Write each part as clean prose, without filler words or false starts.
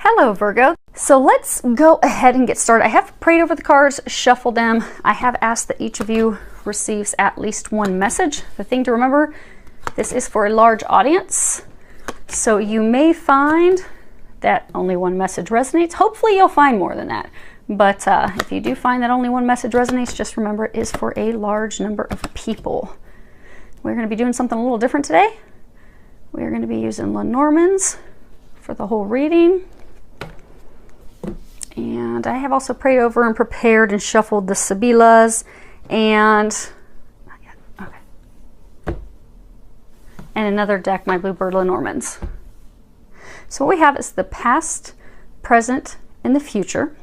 Hello, Virgo. So let's go ahead and get started. I have prayed over the cards, shuffled them. I have asked that each of you receives at least one message. The thing to remember, this is for a large audience. So you may find that only one message resonates. Hopefully you'll find more than that. But if you do find that only one message resonates, just remember it is for a large number of people. We're going to be doing something a little different today. We're going to be using Lenormands for the whole reading. And I have also prayed over and prepared and shuffled the Sibilas and not yet. Okay. And another deck, my Bluebird Lenormands. So what we have is the past, present, and the future.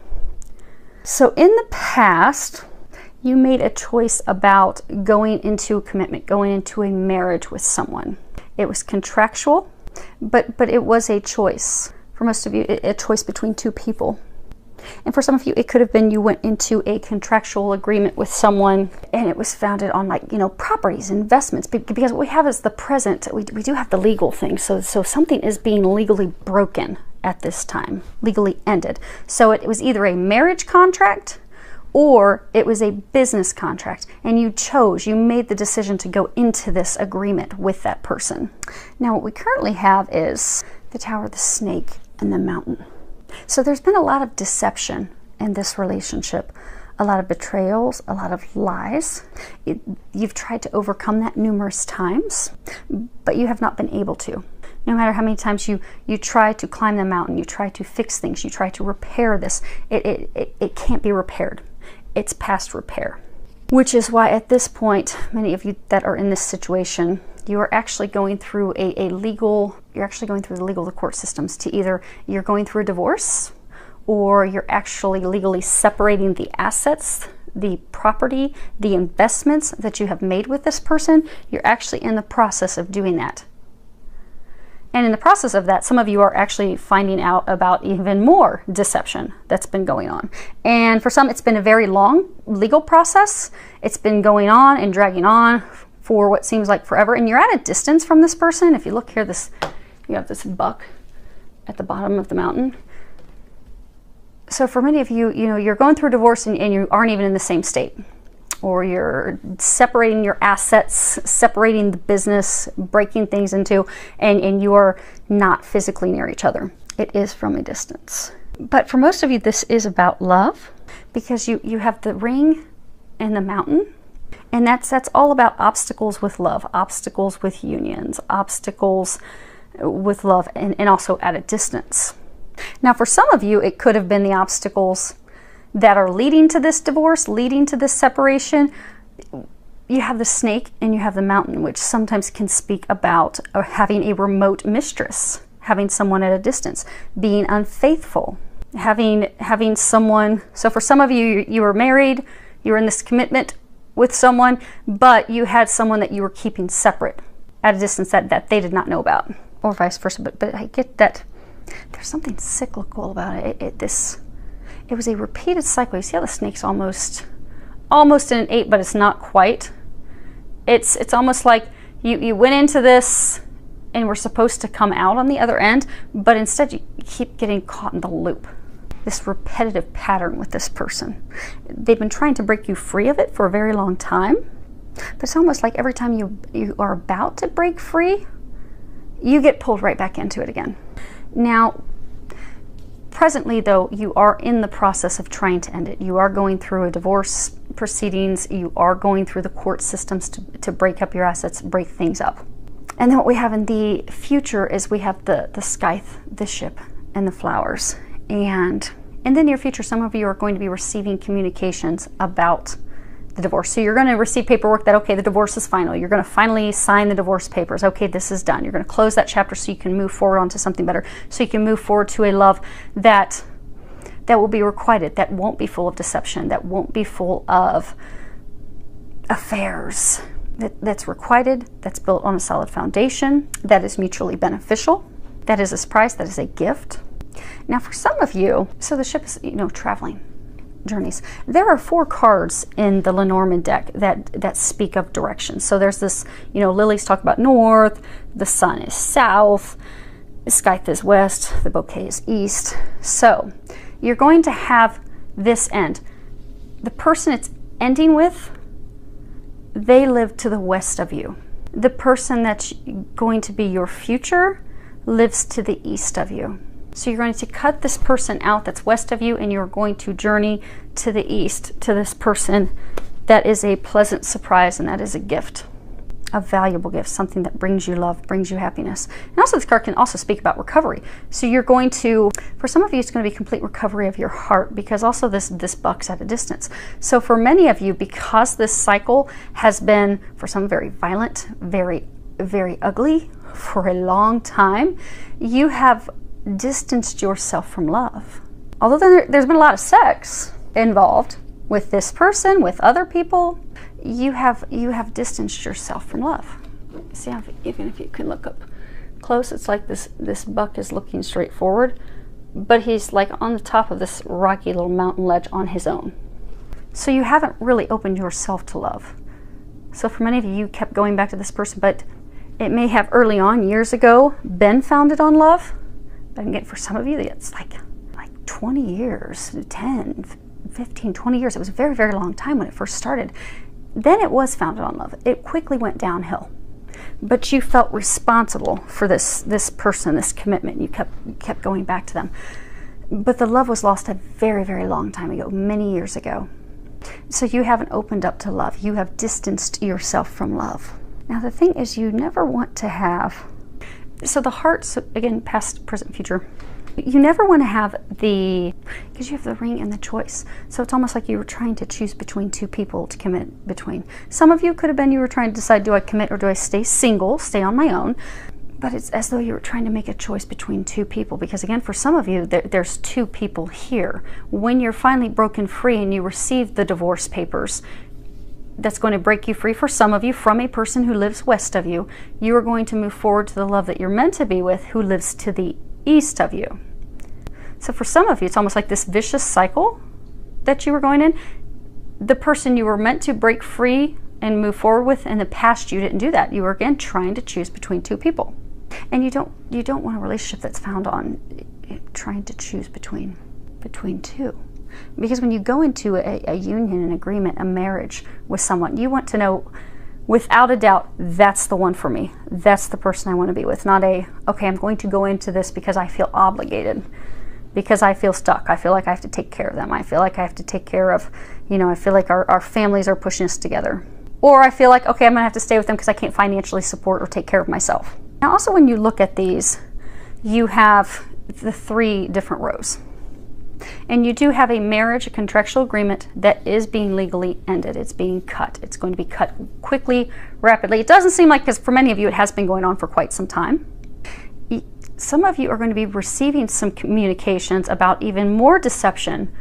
So in the past, you made a choice about going into a commitment, going into a marriage with someone. It was contractual, but it was a choice. For most of you, a choice between two people. And for some of you, it could have been you went into a contractual agreement with someone and it was founded on, like, you know, properties, investments, because what we have is the present. We do have the legal thing. So something is being legally broken at this time, legally ended. So it was either a marriage contract or it was a business contract, and you made the decision to go into this agreement with that person. Now what we currently have is the Tower, the Snake, and the Mountain. So there's been a lot of deception in this relationship, a lot of betrayals, a lot of lies. You've tried to overcome that numerous times, but you have not been able to. No matter how many times you try to climb the mountain, you try to fix things, you try to repair this, it can't be repaired. It's past repair. Which is why at this point, many of you that are in this situation, you are actually going through the legal court systems to either you're going through a divorce or you're actually legally separating the assets, the property, the investments that you have made with this person. You're actually in the process of doing that. And in the process of that, some of you are actually finding out about even more deception that's been going on. And for some, it's been a very long legal process. It's been going on and dragging on for what seems like forever. And you're at a distance from this person. If you look here, you have this buck at the bottom of the mountain. So for many of you, you're going through a divorce and you aren't even in the same state. Or you're separating your assets, separating the business, breaking things into, and you are not physically near each other. It is from a distance. But for most of you, this is about love, because you have the ring and the mountain, and that's all about obstacles with love, obstacles with unions, obstacles with love, and also at a distance. Now, for some of you, it could have been the obstacles that are leading to this divorce, leading to this separation. You have the Snake and you have the Mountain, which sometimes can speak about having a remote mistress, having someone at a distance, being unfaithful, having someone. So for some of you, you were married, you were in this commitment with someone, but you had someone that you were keeping separate at a distance that they did not know about, or vice versa. But I get that there's something cyclical about it. It was a repeated cycle. You see how the snake's almost in an 8, but it's not quite. It's almost like you went into this and were supposed to come out on the other end, but instead you keep getting caught in the loop. This repetitive pattern with this person. They've been trying to break you free of it for a very long time, but it's almost like every time you are about to break free, you get pulled right back into it again. Now, presently, though, you are in the process of trying to end it. You are going through a divorce proceedings. You are going through the court systems to break up your assets, break things up. And then what we have in the future is we have the scythe, the ship, and the flowers. And in the near future, some of you are going to be receiving communications about the divorce. So you're going to receive paperwork that, okay, the divorce is final. You're going to finally sign the divorce papers. Okay, this is done. You're going to close that chapter so you can move forward onto something better. So you can move forward to a love that will be requited, that won't be full of deception, that won't be full of affairs, that's requited, that's built on a solid foundation, that is mutually beneficial, that is a surprise, that is a gift. Now for some of you, so the ship is, traveling journeys. There are 4 cards in the Lenormand deck that speak of direction. So there's this, lilies talk about north, the sun is south, Scythe is west, the bouquet is east. So you're going to have this end. The person it's ending with, they live to the west of you. The person that's going to be your future lives to the east of you. So you're going to cut this person out that's west of you, and you're going to journey to the east to this person that is a pleasant surprise, and that is a gift, a valuable gift, something that brings you love, brings you happiness. And also this card can also speak about recovery. So you're going to, for some of you, it's going to be complete recovery of your heart, because also this buck's at a distance. So for many of you, because this cycle has been, for some, very violent, very, very ugly for a long time, you have distanced yourself from love. Although there's been a lot of sex involved with this person, with other people, you have distanced yourself from love. See, even if you can look up close, it's like this buck is looking straight forward, but he's like on the top of this rocky little mountain ledge on his own. So you haven't really opened yourself to love. So for many of you, you kept going back to this person, but it may have early on, years ago, been founded on love. But again, for some of you, it's like 20 years, 10, 15, 20 years. It was a very, very long time when it first started. Then it was founded on love. It quickly went downhill. But you felt responsible for this person, this commitment. You kept going back to them. But the love was lost a very, very long time ago, many years ago. So you haven't opened up to love. You have distanced yourself from love. Now the thing is, you never want to have, so the hearts, again, past, present, future, you never want to have because you have the ring and the choice. So it's almost like you were trying to choose between two people to commit between. Some of you could have been, you were trying to decide, do I commit or do I stay single, stay on my own? But it's as though you were trying to make a choice between two people, because again, for some of you, there's two people here. When you're finally broken free and you receive the divorce papers, that's going to break you free, for some of you, from a person who lives west of you. You are going to move forward to the love that you're meant to be with, who lives to the east of you. So for some of you, it's almost like this vicious cycle that you were going in. The person you were meant to break free and move forward with in the past, you didn't do that. You were again trying to choose between two people. And you don't want a relationship that's found on trying to choose between two. Because when you go into a union, an agreement, a marriage with someone, you want to know without a doubt, that's the one for me. That's the person I want to be with. Not okay, I'm going to go into this because I feel obligated, because I feel stuck. I feel like I have to take care of them. I feel like I have to take care of, I feel like our families are pushing us together. Or I feel like, okay, I'm going to have to stay with them because I can't financially support or take care of myself. Now also, when you look at these, you have the three different rows. And you do have a marriage, a contractual agreement that is being legally ended. It's being cut. It's going to be cut quickly, rapidly. It doesn't seem like, because for many of you it has been going on for quite some time. Some of you are going to be receiving some communications about even more deception,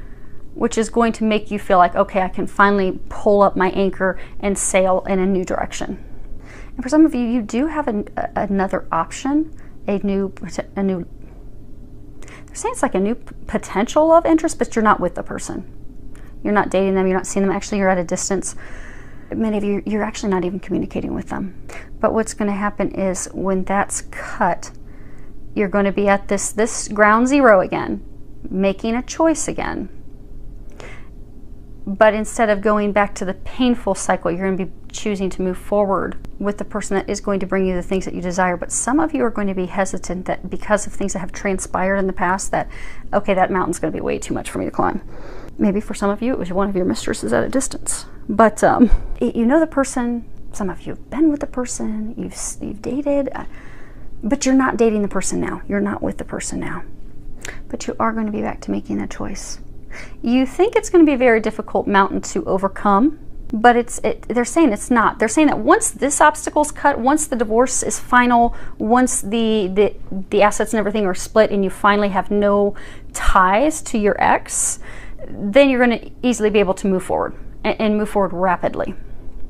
which is going to make you feel like, okay, I can finally pull up my anchor and sail in a new direction. And for some of you, you do have another option, a new they're saying it's like a new potential love interest, but you're not with the person. You're not dating them, you're not seeing them. Actually, you're at a distance. Many of you, you're actually not even communicating with them. But what's going to happen is when that's cut, you're going to be at this ground zero again, making a choice again. But instead of going back to the painful cycle, you're going to be choosing to move forward with the person that is going to bring you the things that you desire. But some of you are going to be hesitant that because of things that have transpired in the past, that, okay, that mountain's going to be way too much for me to climb. Maybe for some of you, it was one of your mistresses at a distance. But you know the person, some of you have been with the person, you've dated, but you're not dating the person now. You're not with the person now. But you are going to be back to making a choice. You think it's going to be a very difficult mountain to overcome, but they're saying it's not. They're saying that once this obstacle's cut, once the divorce is final, once the assets and everything are split and you finally have no ties to your ex, then you're going to easily be able to move forward and move forward rapidly.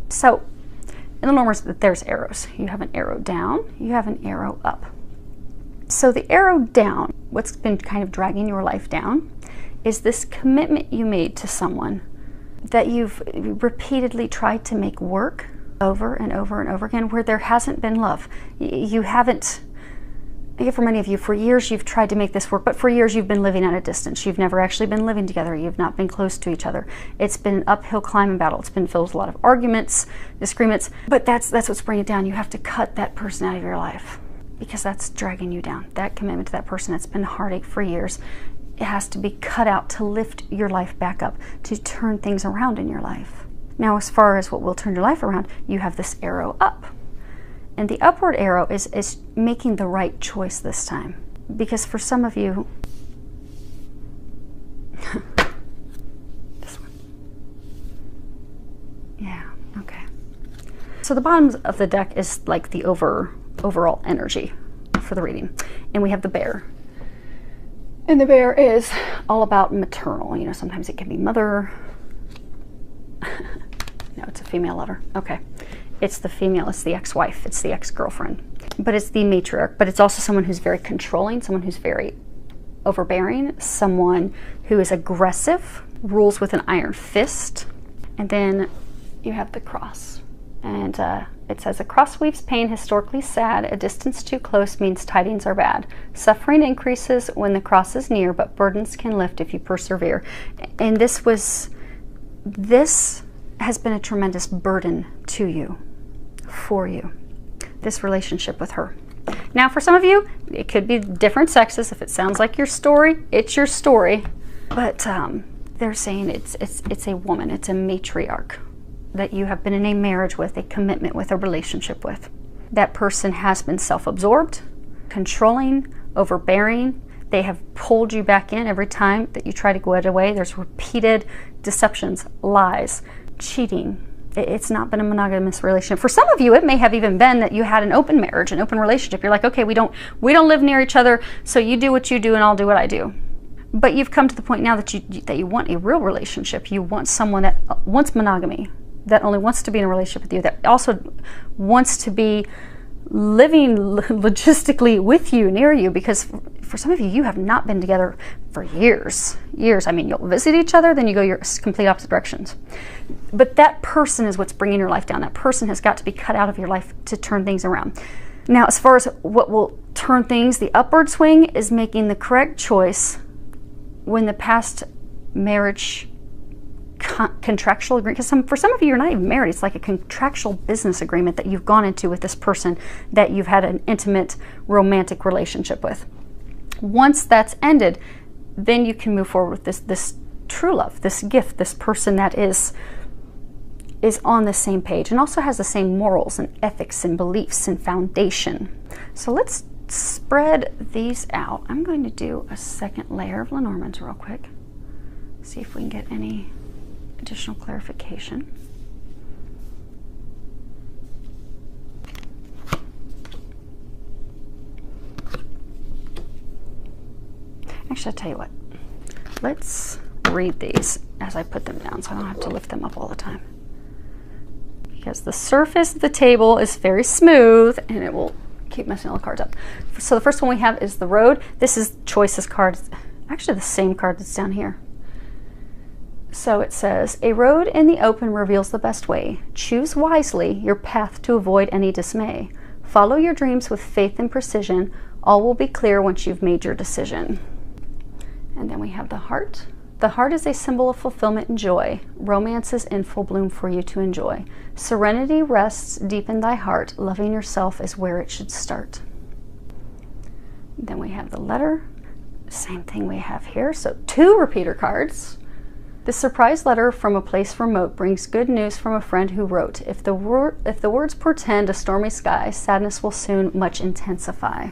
So in the numbers, there's arrows. You have an arrow down, you have an arrow up. So the arrow down, what's been kind of dragging your life down, is this commitment you made to someone that you've repeatedly tried to make work over and over and over again, where there hasn't been love. You haven't for many of you, for years you've tried to make this work, but for years you've been living at a distance. You've never actually been living together. You've not been close to each other. It's been an uphill climb and battle. It's been filled with a lot of arguments, disagreements, but that's what's bringing it down. You have to cut that person out of your life because that's dragging you down. That commitment to that person that's been heartache for years, it has to be cut out to lift your life back up, to turn things around in your life. Now, as far as what will turn your life around, you have this arrow up. And the upward arrow is making the right choice this time. Because for some of you, this one. Yeah, okay. So the bottom of the deck is like the overall energy for the reading. And we have the bear. And the bear is all about maternal. You know, sometimes it can be mother. No, it's a female lover. Okay. It's the female, it's the ex-wife, it's the ex-girlfriend. But it's the matriarch, but it's also someone who's very controlling, someone who's very overbearing, someone who is aggressive, rules with an iron fist. And then you have the cross. And it says, a cross weaves pain historically sad. A distance too close means tidings are bad. Suffering increases when the cross is near, but burdens can lift if you persevere. And this has been a tremendous burden to you, for you, this relationship with her. Now, for some of you, it could be different sexes. If it sounds like your story, it's your story. But they're saying it's a woman, it's a matriarch that you have been in a marriage with, a commitment with, a relationship with. That person has been self-absorbed, controlling, overbearing. They have pulled you back in every time that you try to get away. There's repeated deceptions, lies, cheating. It's not been a monogamous relationship. For some of you, it may have even been that you had an open marriage, an open relationship. You're like, okay, we don't live near each other, so you do what you do and I'll do what I do. But you've come to the point now that you want a real relationship. You want someone that wants monogamy, that only wants to be in a relationship with you, that also wants to be living logistically with you, near you, because for some of you, you have not been together for years. I mean, you'll visit each other, then you go your complete opposite directions. But that person is what's bringing your life down. That person has got to be cut out of your life to turn things around. Now, as far as what will turn things, the upward swing is making the correct choice when the past marriage contractual agreement, because for some of you, you're not even married. It's like a contractual business agreement that you've gone into with this person that you've had an intimate romantic relationship with. Once that's ended, then you can move forward with this true love, this gift, this person that is on the same page and also has the same morals and ethics and beliefs and foundation. So let's spread these out. I'm going to do a second layer of Lenormands real quick. See if we can get any additional clarification. Actually, I'll tell you what. Let's read these as I put them down so I don't have to lift them up all the time. Because the surface of the table is very smooth and it will keep messing all the cards up. So the first one we have is the Road. This is Choices card. Actually, the same card that's down here. So it says, a road in the open reveals the best way. Choose wisely your path to avoid any dismay. Follow your dreams with faith and precision. All will be clear once you've made your decision. And then we have the Heart. The heart is a symbol of fulfillment and joy. Romance is in full bloom for you to enjoy. Serenity rests deep in thy heart. Loving yourself is where it should start. Then we have the Letter. Same thing we have here. So 2 repeater cards. The surprise letter from a place remote brings good news from a friend who wrote. If the words portend a stormy sky, sadness will soon much intensify.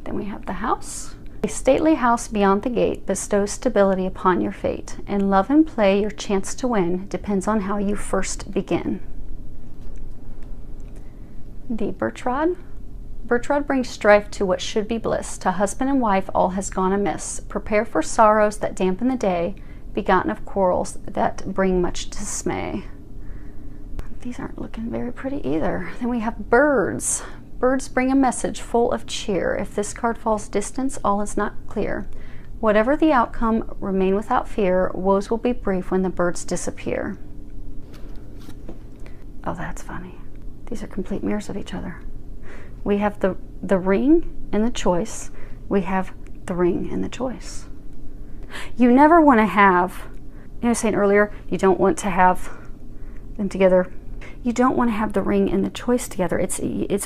Then we have the House. A stately house beyond the gate bestows stability upon your fate. In love and play, your chance to win depends on how you first begin. The Birch Rod. Birch Rod brings strife to what should be bliss. To husband and wife, all has gone amiss. Prepare for sorrows that dampen the day, begotten of quarrels that bring much dismay. These aren't looking very pretty either. Then we have Birds. Birds bring a message full of cheer. If this card falls distance, all is not clear. Whatever the outcome, remain without fear. Woes will be brief when the birds disappear. Oh, that's funny. These are complete mirrors of each other. We have the ring and the choice. We have the ring and the choice. You never want to have, I was saying earlier, you don't want to have them together. You don't want to have the ring and the choice together. It's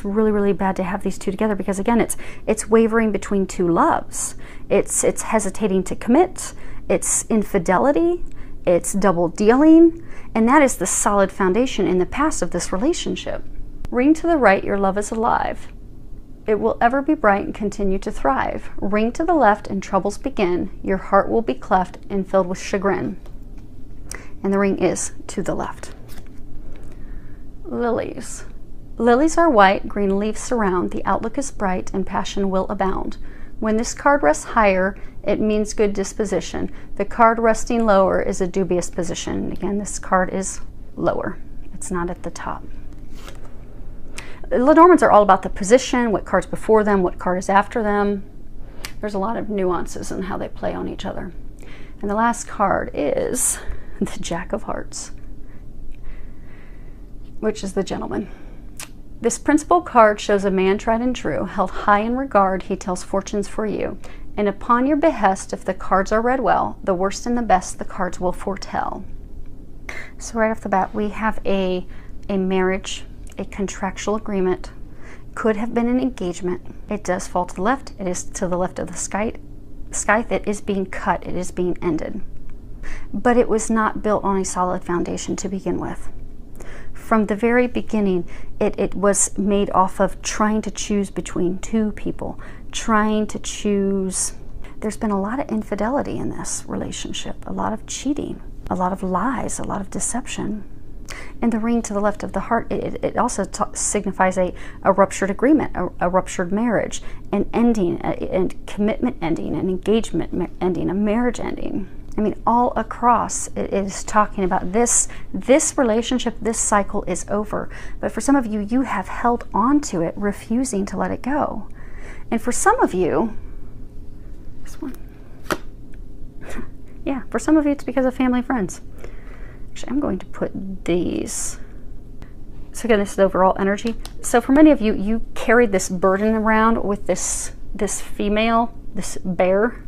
really, really bad to have these two together, because again, it's wavering between two loves. It's hesitating to commit. It's infidelity. It's double dealing. And that is the solid foundation in the past of this relationship. Ring to the right, your love is alive. It will ever be bright and continue to thrive. Ring to the left and troubles begin. Your heart will be cleft and filled with chagrin. And the ring is to the left. Lilies. Lilies are white, green leaves surround. The outlook is bright and passion will abound. When this card rests higher, it means good disposition. The card resting lower is a dubious position. Again, this card is lower. It's not at the top. Lenormands are all about the position, what card's before them, what card is after them. There's a lot of nuances in how they play on each other. And the last card is the Jack of Hearts, which is the Gentleman. This principal card shows a man tried and true, held high in regard, he tells fortunes for you. And upon your behest, if the cards are read well, the worst and the best the cards will foretell. So right off the bat, we have a marriage, a contractual agreement, could have been an engagement. It does fall to the left. It is to the left of the scythe. It is being cut. It is being ended. But it was not built on a solid foundation to begin with. From the very beginning, it was made off of trying to choose between two people, trying to choose. There's been a lot of infidelity in this relationship, a lot of cheating, a lot of lies, a lot of deception. And the ring to the left of the heart, it also signifies a ruptured agreement, a ruptured marriage, an ending, a commitment ending, an engagement ending, a marriage ending. I mean, all across it is talking about this relationship, this cycle is over. But for some of you, you have held on to it, refusing to let it go. And for some of you, this one, yeah, for some of you, it's because of family and friends. Actually, I'm going to put these. So again, this is overall energy. So for many of you, you carried this burden around with this female, this bear.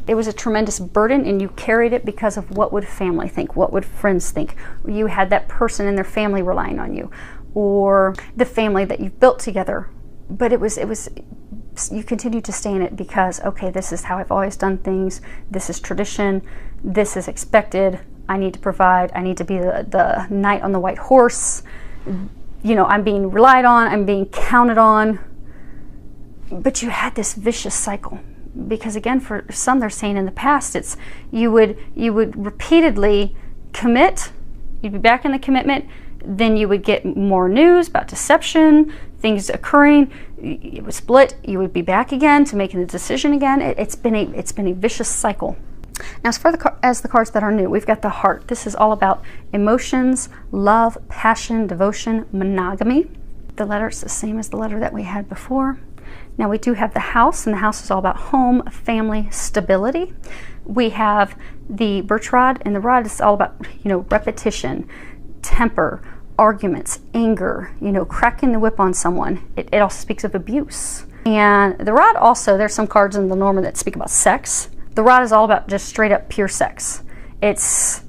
It was a tremendous burden, and you carried it because of what would family think, what would friends think. You had that person in their family relying on you, or the family that you've built together. But you continue to stay in it because, okay, this is how I've always done things. This is tradition. This is expected. I need to provide. I need to be the knight on the white horse. You know, I'm being relied on. I'm being counted on. But you had this vicious cycle. Because again, for some, they're saying in the past, it's you would repeatedly commit, you'd be back in the commitment, then you would get more news about deception, things occurring, it would split, you would be back again to making the decision again. It's been a vicious cycle. Now, as the cards that are new, we've got the heart. This is all about emotions, love, passion, devotion, monogamy. The letter is the same as the letter that we had before. Now we do have the house, and the house is all about home, family, stability. We have the birch rod, and the rod is all about, repetition, temper, arguments, anger, cracking the whip on someone. It also speaks of abuse. And the rod also, there's some cards in the Lenormand that speak about sex. The rod is all about just straight up pure sex. It's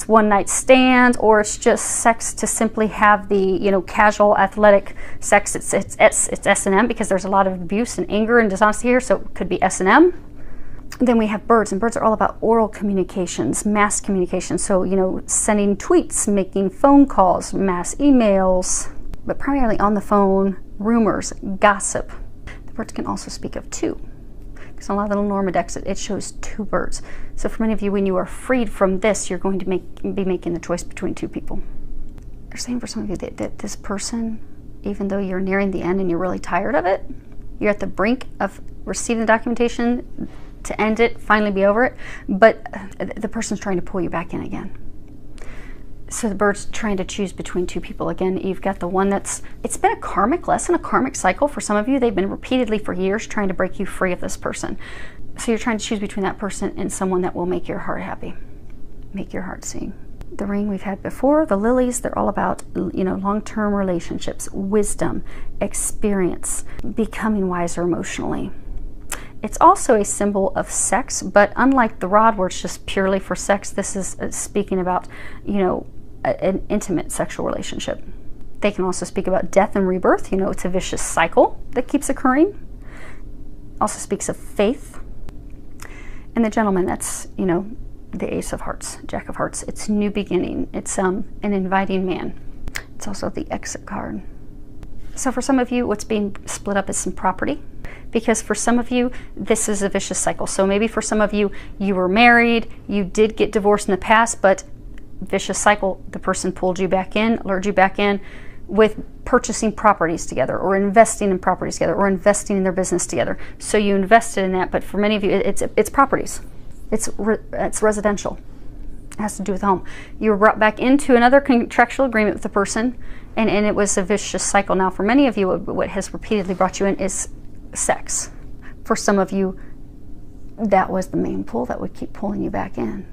one night stands, or it's just sex to simply have the casual athletic sex. It's S&M, because there's a lot of abuse and anger and dishonesty here, so it could be S&M. Then we have birds, and birds are all about oral communications, mass communication. So sending tweets, making phone calls, mass emails, but primarily on the phone, rumors, gossip. The birds can also speak of two. Because a lot of the Lenormand decks, it shows two birds. So for many of you, when you are freed from this, you're going to be making the choice between two people. They're saying for some of you that this person, even though you're nearing the end and you're really tired of it, you're at the brink of receiving the documentation to end it, finally be over it, but the person's trying to pull you back in again. So the bird's trying to choose between two people. Again, you've got the one it's been a karmic lesson, a karmic cycle. For some of you, they've been repeatedly for years trying to break you free of this person. So you're trying to choose between that person and someone that will make your heart happy, make your heart sing. The ring we've had before, the lilies, they're all about, you know, long-term relationships, wisdom, experience, becoming wiser emotionally. It's also a symbol of sex, but unlike the rod where it's just purely for sex, this is speaking about, you know, an intimate sexual relationship. They can also speak about death and rebirth. You know, it's a vicious cycle that keeps occurring. Also speaks of faith. And the gentleman, that's, you know, the Ace of Hearts, Jack of Hearts. It's new beginning. It's an inviting man. It's also the exit card. So for some of you, what's being split up is some property, because for some of you, this is a vicious cycle. So maybe for some of you, you were married, you did get divorced in the past, but vicious cycle, the person pulled you back in, lured you back in with purchasing properties together, or investing in properties together, or investing in their business together. So you invested in that, but for many of you, it's properties. It's residential. It has to do with home. You were brought back into another contractual agreement with the person, and it was a vicious cycle. Now, for many of you, what has repeatedly brought you in is sex. For some of you, that was the main pull that would keep pulling you back in.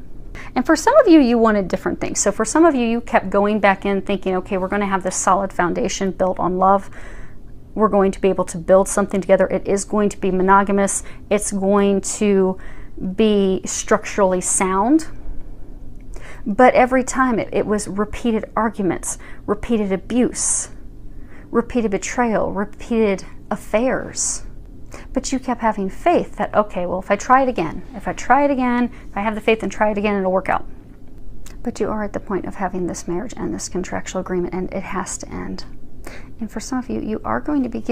And for some of you, you wanted different things. So for some of you, you kept going back in thinking, okay, we're going to have this solid foundation built on love. We're going to be able to build something together. It is going to be monogamous. It's going to be structurally sound. But every time it was repeated arguments, repeated abuse, repeated betrayal, repeated affairs. But you kept having faith that, okay, well, if I try it again, if I have the faith and try it again, it'll work out. But you are at the point of having this marriage and this contractual agreement, and it has to end. And for some of you, you are going to be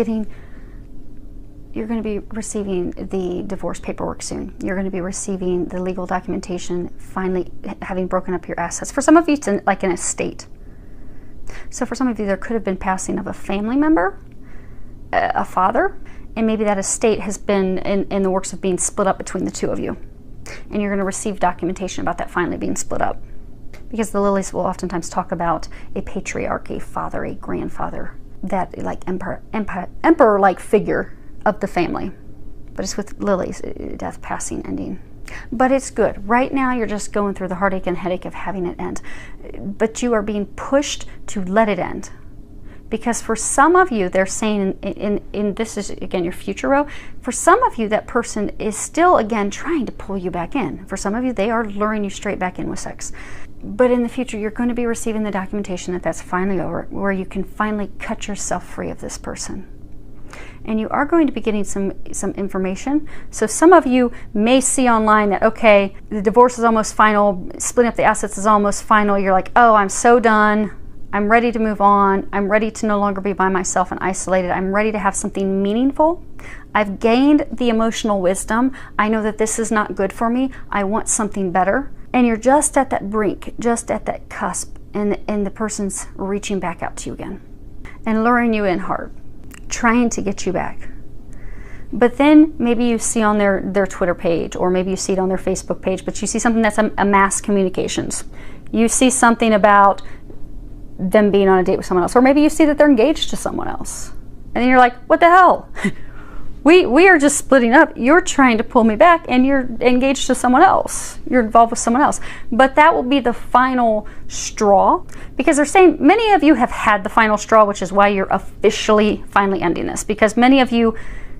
you're going to be receiving the divorce paperwork soon. You're going to be receiving the legal documentation, finally having broken up your assets. For some of you, it's like an estate. So for some of you, there could have been passing of a family member, a father, and maybe that estate has been in the works of being split up between the two of you. And you're going to receive documentation about that finally being split up. Because the lilies will oftentimes talk about a patriarch, a father, a grandfather, that like emperor-like figure of the family. But it's with lilies, death, passing, ending. But it's good. Right now you're just going through the heartache and headache of having it end. But you are being pushed to let it end. Because for some of you, they're saying, in this is, again, your future row, for some of you, that person is still, again, trying to pull you back in. For some of you, they are luring you straight back in with sex. But in the future, you're going to be receiving the documentation that that's finally over, where you can finally cut yourself free of this person. And you are going to be getting some information. So some of you may see online that, okay, the divorce is almost final, splitting up the assets is almost final. You're like, oh, I'm so done. I'm ready to move on. I'm ready to no longer be by myself and isolated. I'm ready to have something meaningful. I've gained the emotional wisdom. I know that this is not good for me. I want something better. And you're just at that brink, just at that cusp, and the person's reaching back out to you again and luring you in hard, trying to get you back. But then maybe you see on their Twitter page, or maybe you see it on their Facebook page, but you see something that's a mass communications. You see something about them being on a date with someone else, or maybe you see that they're engaged to someone else, and then you're like, what the hell? we are just splitting up. You're trying to pull me back, and you're engaged to someone else. You're involved with someone else. But that will be the final straw, because they're saying many of you have had the final straw, which is why you're officially finally ending this, because many of you,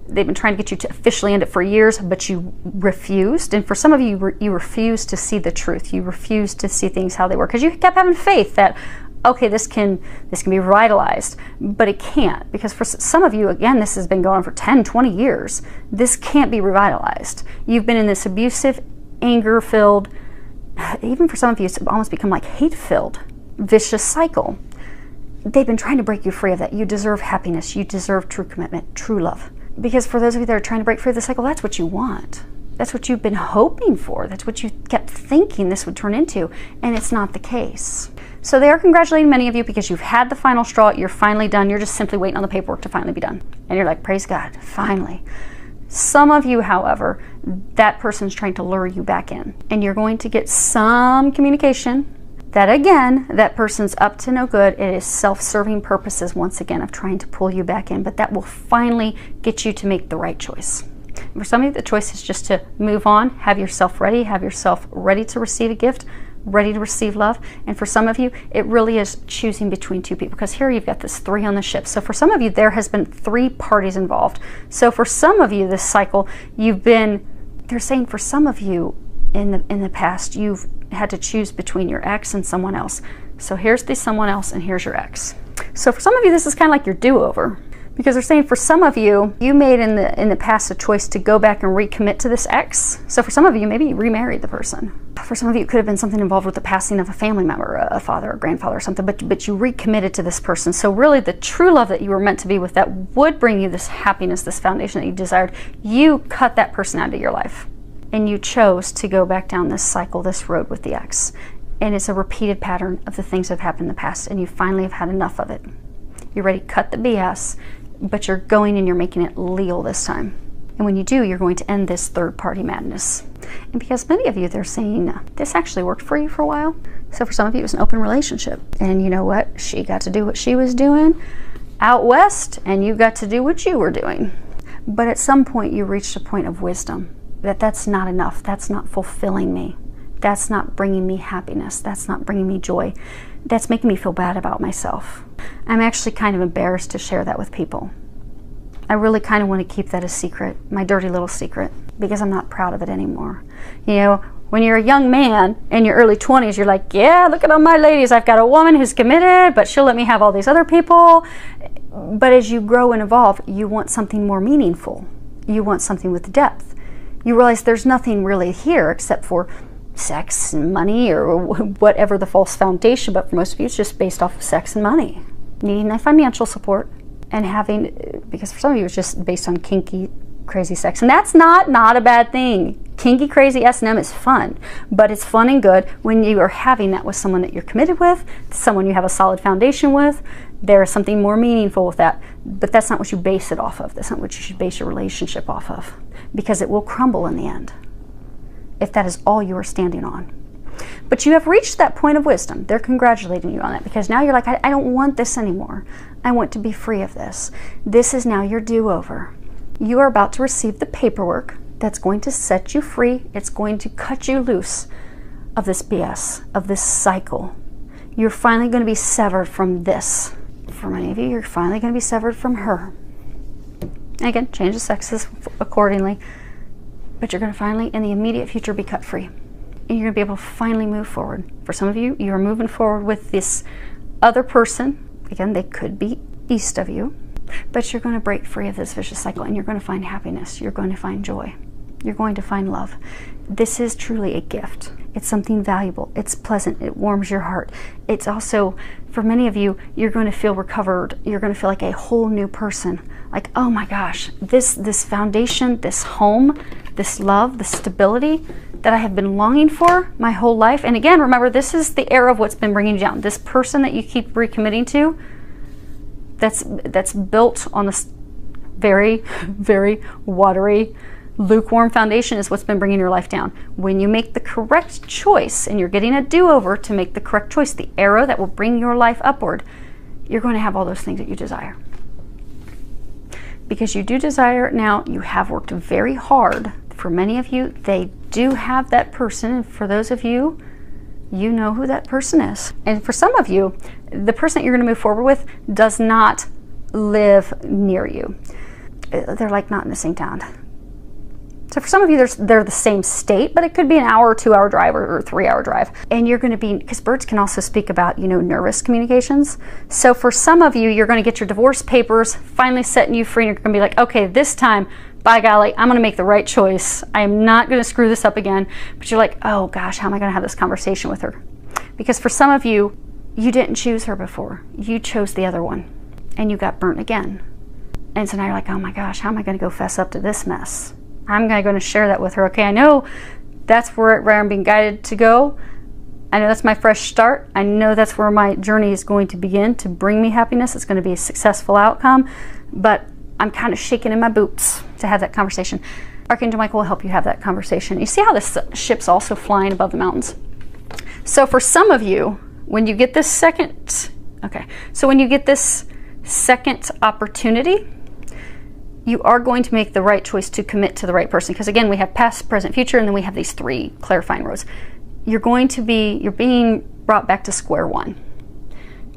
they've been trying to get you to officially end it for years, but you refused. And for some of you, you refused to see the truth. You refused to see things how they were, because you kept having faith that, okay, this can be revitalized, but it can't, because for some of you, again, this has been going on for 10, 20 years. This can't be revitalized. You've been in this abusive, anger-filled, even for some of you, it's almost become like hate-filled, vicious cycle. They've been trying to break you free of that. You deserve happiness. You deserve true commitment, true love. Because for those of you that are trying to break free of the cycle, that's what you want. That's what you've been hoping for. That's what you kept thinking this would turn into, and it's not the case. So they are congratulating many of you because you've had the final straw. You're finally done. You're just simply waiting on the paperwork to finally be done. And you're like, praise God, finally. Some of you, however, that person's trying to lure you back in. And you're going to get some communication that, again, that person's up to no good. It is self-serving purposes, once again, of trying to pull you back in. But that will finally get you to make the right choice. For some of you, the choice is just to move on, have yourself ready to receive a gift, ready to receive love. And for some of you, it really is choosing between two people, because here you've got this 3 on the ship. So for some of you, there has been 3 parties involved. So for some of you, this cycle, they're saying for some of you in the past, you've had to choose between your ex and someone else. So here's the someone else and here's your ex. So for some of you, this is kind of like your do-over, because they're saying for some of you, you made in the past a choice to go back and recommit to this ex. So for some of you, maybe you remarried the person. For some of you, it could have been something involved with the passing of a family member, a father or grandfather or something, but you recommitted to this person. So really the true love that you were meant to be with, that would bring you this happiness, this foundation that you desired, you cut that person out of your life. And you chose to go back down this cycle, this road with the ex. And it's a repeated pattern of the things that have happened in the past, and you finally have had enough of it. You're ready to cut the BS, but you're going and you're making it legal this time. And when you do, you're going to end this third-party madness. And because many of you, they're saying, this actually worked for you for a while. So for some of you, it was an open relationship. And you know what? She got to do what she was doing out west, and you got to do what you were doing. But at some point, you reached a point of wisdom that that's not enough. That's not fulfilling me. That's not bringing me happiness. That's not bringing me joy. That's making me feel bad about myself. I'm actually kind of embarrassed to share that with people. I really kind of want to keep that a secret, my dirty little secret, because I'm not proud of it anymore. You know, when you're a young man in your early 20s, you're like, yeah, look at all my ladies. I've got a woman who's committed, but she'll let me have all these other people. But as you grow and evolve, you want something more meaningful. You want something with depth. You realize there's nothing really here except for sex and money, or whatever the false foundation, but for most of you it's just based off of sex and money. Needing that financial support, and having, because for some of you it's just based on kinky, crazy sex. And that's not a bad thing. Kinky, crazy S&M is fun, but it's fun and good when you are having that with someone that you're committed with, someone you have a solid foundation with. There's something more meaningful with that, but that's not what you base it off of. That's not what you should base your relationship off of, because it will crumble in the end if that is all you are standing on. But you have reached that point of wisdom. They're congratulating you on that, because now you're like, I don't want this anymore. I want to be free of this. This is now your do-over. You are about to receive the paperwork that's going to set you free. It's going to cut you loose of this BS, of this cycle. You're finally going to be severed from this. For many of you, you're finally going to be severed from her. And again, change the sexes accordingly. But you're going to finally, in the immediate future, be cut free. And you're going to be able to finally move forward. For some of you, you're moving forward with this other person. Again, they could be east of you. But you're going to break free of this vicious cycle, and you're going to find happiness. You're going to find joy. You're going to find love. This is truly a gift. It's something valuable. It's pleasant. It warms your heart. It's also, for many of you, you're going to feel recovered. You're going to feel like a whole new person. Like, oh my gosh, this foundation, this home, this love, this stability that I have been longing for my whole life. And again, remember, this is the era of what's been bringing you down. This person that you keep recommitting to, that's built on this very, very watery, lukewarm foundation, is what's been bringing your life down. When you make the correct choice, and you're getting a do-over to make the correct choice, the arrow that will bring your life upward, you're going to have all those things that you desire. Because you do desire it now. You have worked very hard. For many of you, they do have that person. And for those of you, you know who that person is. And for some of you, the person that you're going to move forward with does not live near you. They're like not in the same town. So for some of you, they're the same state, but it could be an hour or 2-hour drive or 3-hour drive. And you're going to be, because birds can also speak about, nervous communications. So for some of you, you're going to get your divorce papers finally setting you free, and you're going to be like, okay, this time, by golly, I'm going to make the right choice. I am not going to screw this up again. But you're like, oh gosh, how am I going to have this conversation with her? Because for some of you, you didn't choose her before. You chose the other one, and you got burnt again. And so now you're like, oh my gosh, how am I going to go fess up to this mess? I'm going to share that with her. Okay, I know that's where I'm being guided to go. I know that's my fresh start. I know that's where my journey is going to begin to bring me happiness. It's going to be a successful outcome. But I'm kind of shaking in my boots to have that conversation. Archangel Michael will help you have that conversation. You see how this ship's also flying above the mountains? So for some of you, when you get this second opportunity, you are going to make the right choice to commit to the right person. Because again, we have past, present, future, and then we have these 3 clarifying roads. you're being brought back to square one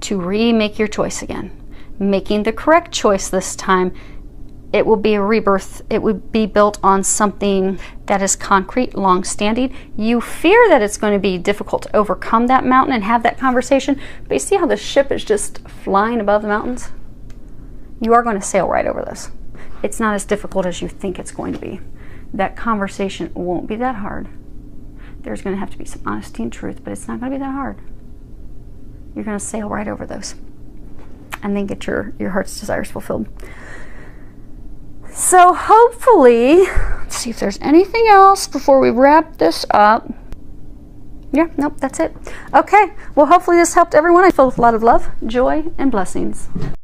to remake your choice again, making the correct choice this time. It will be a rebirth. It would be built on something that is concrete, long-standing. You fear that it's going to be difficult to overcome that mountain and have that conversation, but you see how the ship is just flying above the mountains? You are going to sail right over this. It's not as difficult as you think it's going to be. That conversation won't be that hard. There's going to have to be some honesty and truth, but it's not going to be that hard. You're going to sail right over those and then get your heart's desires fulfilled. So hopefully, let's see if there's anything else before we wrap this up. Yeah, nope, that's it. Okay, well, hopefully this helped everyone. I feel with a lot of love, joy, and blessings.